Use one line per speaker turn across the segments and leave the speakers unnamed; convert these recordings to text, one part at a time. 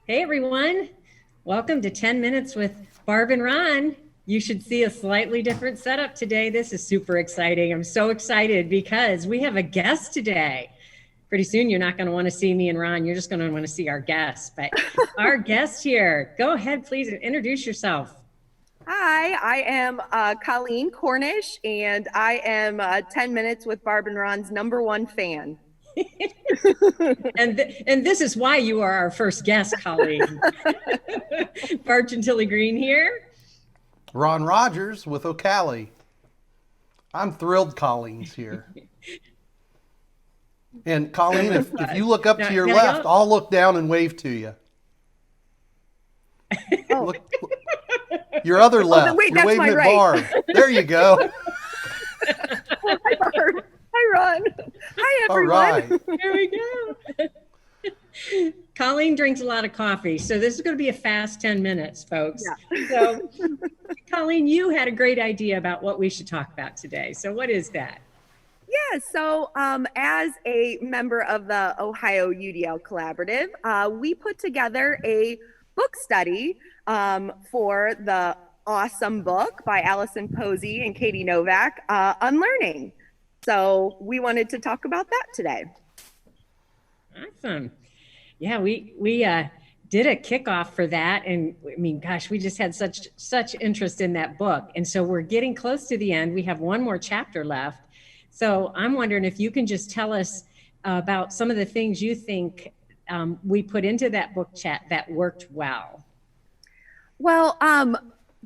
Hey everyone, welcome to 10 Minutes with Barb and Ron. You should see a slightly different setup today. This is super exciting. I'm so excited because we have a guest today. Pretty soon you're not going to want to see me and Ron, you're just going to want to see our guest. But our guest here, go ahead please and introduce yourself.
Hi, I am Colleen Cornish, and I am 10 Minutes with Barb and Ron's #1 fan.
And this is why you are our first guest, Colleen. Barb Chantilly Green here.
Ron Rogers with OCALI. I'm thrilled Colleen's here. And Colleen, if you look up to your left, I'll look down and wave to you.
Oh.
Look, your other left.
Wait,
you're waving
my
at
right.
Barb. There you go.
Hi, Barb. Hi, Ron. Hi, everyone.
All right.
There we go. Colleen drinks a lot of coffee, so this is going to be a fast 10 minutes, folks.
Yeah.
So, Colleen, you had a great idea about what we should talk about today. So what is that?
Yeah, so as a member of the Ohio UDL Collaborative, we put together a book study for the awesome book by Allison Posey and Katie Novak, Unlearning. So we wanted to talk about that today.
Awesome. Yeah, we did a kickoff for that, and I mean, gosh, we just had such interest in that book, and so we're getting close to the end. We have one more chapter left, so I'm wondering if you can just tell us about some of the things you think we put into that book chat that worked well.
Well,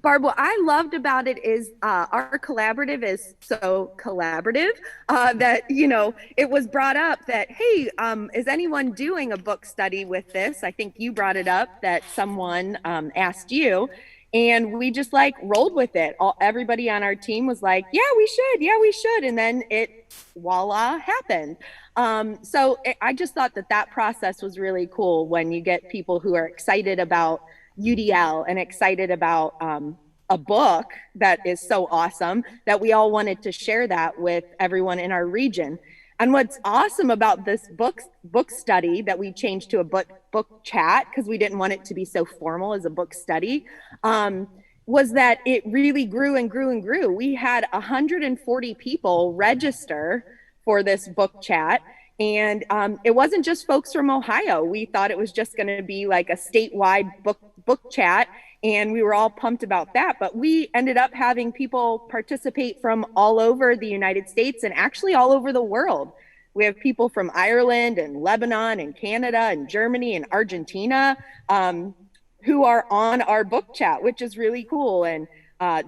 Barb, what I loved about it is our collaborative is so collaborative that, it was brought up that, hey, is anyone doing a book study with this? I think you brought it up that someone asked you, and we just rolled with it. Everybody on our team was like, yeah, we should. And then voila, happened. I just thought that process was really cool when you get people who are excited about UDL and excited about a book that is so awesome that we all wanted to share that with everyone in our region. And what's awesome about this book study that we changed to a book chat, because we didn't want it to be so formal as a book study, was that it really grew and grew and grew. We had 140 people register for this book chat. And it wasn't just folks from Ohio. We thought it was just going to be like a statewide book chat, and we were all pumped about that. But we ended up having people participate from all over the United States and actually all over the world. We have people from Ireland and Lebanon and Canada and Germany and Argentina who are on our book chat, which is really cool. And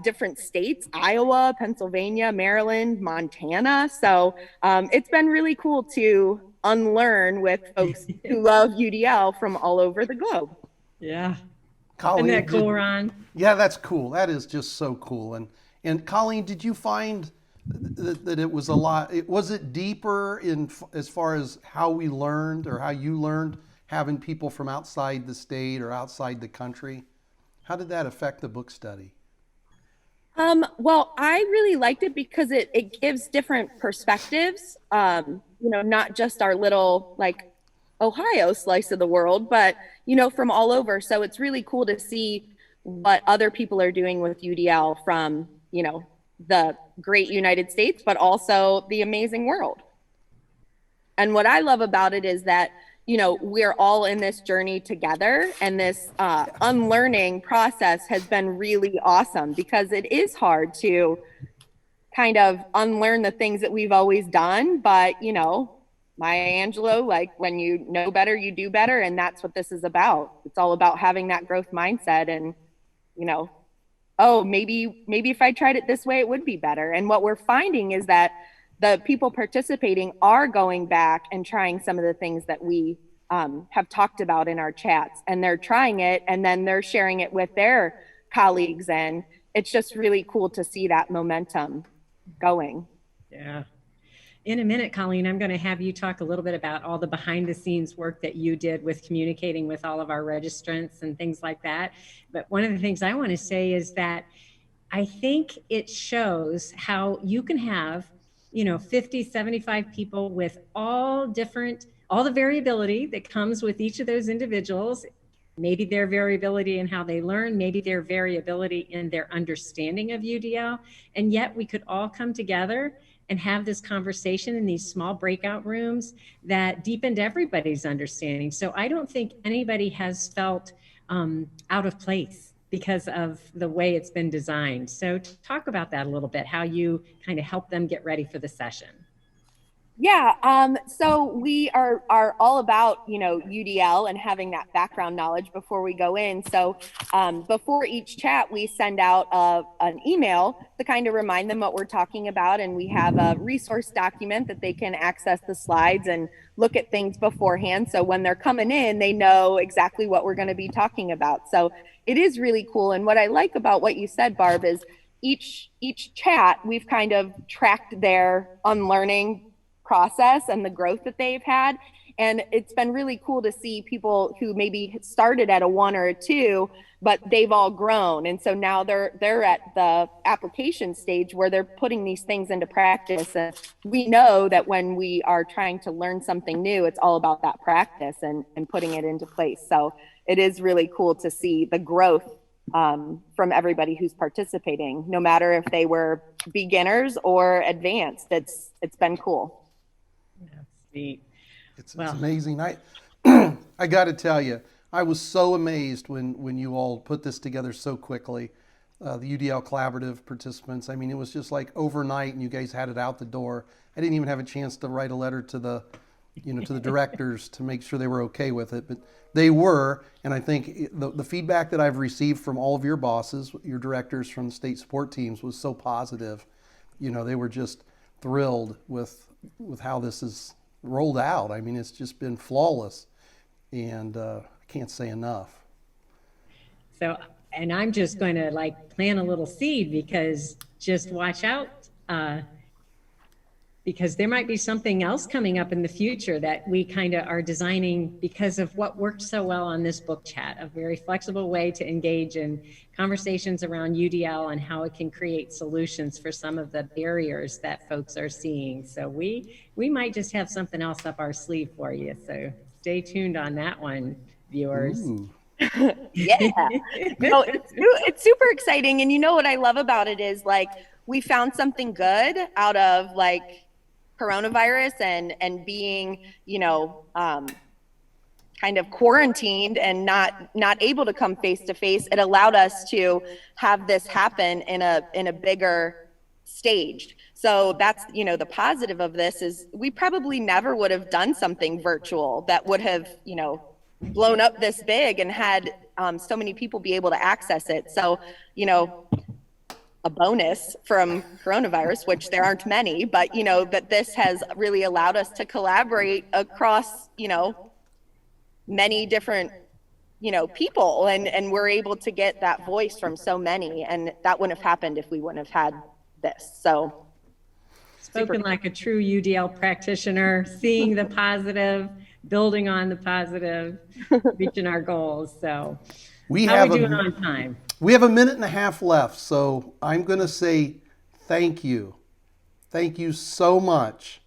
different states, Iowa, Pennsylvania, Maryland, Montana. So it's been really cool to unlearn with folks who love UDL from all over the globe.
Yeah.
Colleen,
Isn't that cool, Ron?
Yeah, that's cool. That is just so cool. And Colleen, did you find that it was a lot? Was it deeper as far as how we learned or how you learned having people from outside the state or outside the country? How did that affect the book study?
Well, I really liked it because it gives different perspectives, not just our little Ohio slice of the world, but, from all over. So it's really cool to see what other people are doing with UDL from, the great United States, but also the amazing world. And what I love about it is that, we're all in this journey together, and this unlearning process has been really awesome because it is hard to kind of unlearn the things that we've always done. But, Maya Angelou, when you know better, you do better. And that's what this is about. It's all about having that growth mindset and, oh, maybe if I tried it this way, it would be better. And what we're finding is that the people participating are going back and trying some of the things that we have talked about in our chats, and they're trying it and then they're sharing it with their colleagues. And it's just really cool to see that momentum going.
Yeah. In a minute, Colleen, I'm going to have you talk a little bit about all the behind the scenes work that you did with communicating with all of our registrants and things like that. But one of the things I want to say is that I think it shows how you can have 50, 75 people with all the variability that comes with each of those individuals, maybe their variability in how they learn, maybe their variability in their understanding of UDL. And yet we could all come together and have this conversation in these small breakout rooms that deepened everybody's understanding. So I don't think anybody has felt out of place because of the way it's been designed. So talk about that a little bit, how you kind of help them get ready for the session.
Yeah, so we are all about, UDL and having that background knowledge before we go in. So before each chat, we send out an email to kind of remind them what we're talking about. And we have a resource document that they can access the slides and look at things beforehand. So when they're coming in, they know exactly what we're going to be talking about. So it is really cool. And what I like about what you said, Barb, is each chat, we've kind of tracked their unlearning process and the growth that they've had. And it's been really cool to see people who maybe started at a 1 or a 2, but they've all grown. And so now they're at the application stage where they're putting these things into practice. And we know that when we are trying to learn something new, it's all about that practice and putting it into place. So it is really cool to see the growth from everybody who's participating, no matter if they were beginners or advanced. It's been cool.
Neat.
It's amazing. I got to tell you, I was so amazed when you all put this together so quickly. The UDL collaborative participants. I mean, it was just like overnight, and you guys had it out the door. I didn't even have a chance to write a letter to the directors to make sure they were okay with it, but they were. And I think the feedback that I've received from all of your bosses, your directors from the state support teams, was so positive. They were just thrilled with how this is rolled out. I mean, it's just been flawless, and I can't say enough.
So, and I'm just going to plant a little seed, because just watch out, because there might be something else coming up in the future that we kind of are designing because of what worked so well on this book chat, a very flexible way to engage in conversations around UDL and how it can create solutions for some of the barriers that folks are seeing. So we might just have something else up our sleeve for you. So stay tuned on that one, viewers.
Yeah. It's super exciting. And what I love about it is we found something good out of coronavirus and being, kind of quarantined and not able to come face to face. It allowed us to have this happen in a bigger stage. So that's, the positive of this is we probably never would have done something virtual that would have, blown up this big and had so many people be able to access it. So, a bonus from coronavirus, which there aren't many, but that this has really allowed us to collaborate across, many different, people, and we're able to get that voice from so many, and that wouldn't have happened if we wouldn't have had this. So
spoken like a true UDL practitioner, seeing the positive, building on the positive, reaching our goals. So how are we doing on time?
We have a minute and a half left, so I'm going to say thank you. Thank you so much,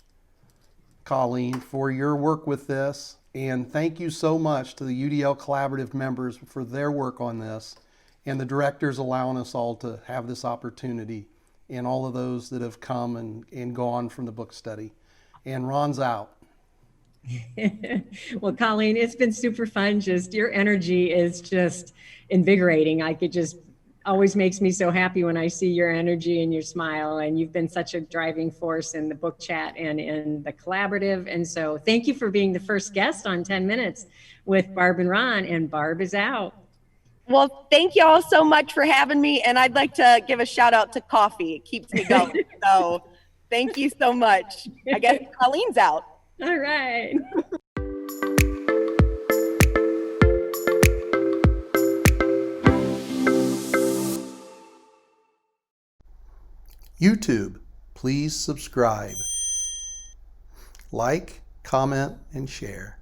Colleen, for your work with this, and thank you so much to the UDL Collaborative members for their work on this, and the directors allowing us all to have this opportunity, and all of those that have come and gone from the book study. And Ron's out.
Well, Colleen, it's been super fun. Just your energy is just invigorating. It just always makes me so happy when I see your energy and your smile. And you've been such a driving force in the book chat and in the collaborative. And so thank you for being the first guest on 10 Minutes with Barb and Ron. And Barb is out.
Well, thank you all so much for having me. And I'd like to give a shout out to coffee. It keeps me going. So thank you so much. I guess Colleen's out.
All right.
YouTube, please subscribe, like, comment, and share.